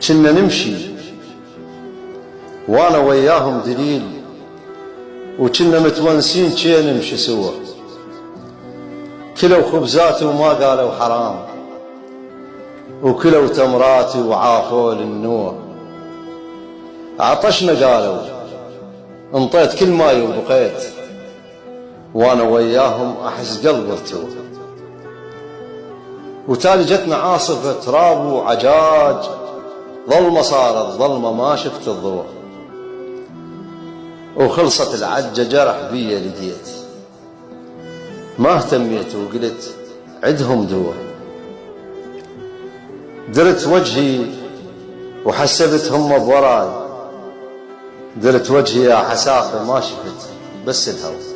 كنا نمشي وانا وياهم دليل، وكنا متونسين كي نمشي سوا، كلوا خبزاتي وما قالوا حرام، وكلوا تمراتي وعافوا للنوى. عطشنا قالوا انطيت كل ماي وبقيت، وانا وياهم احس قلبي ارتوى. وتالي جتنا عاصفة تراب وعجاج، ظلمة صارت ظلمة ما شفت الضوء، وخلصت العجة جرح بيا لقيت، ما اهتميت وقلت عدهم دوا. درت وجهي وحسبت هم بوراي، درت وجهي يا حسافة ما شفت بس الهوى.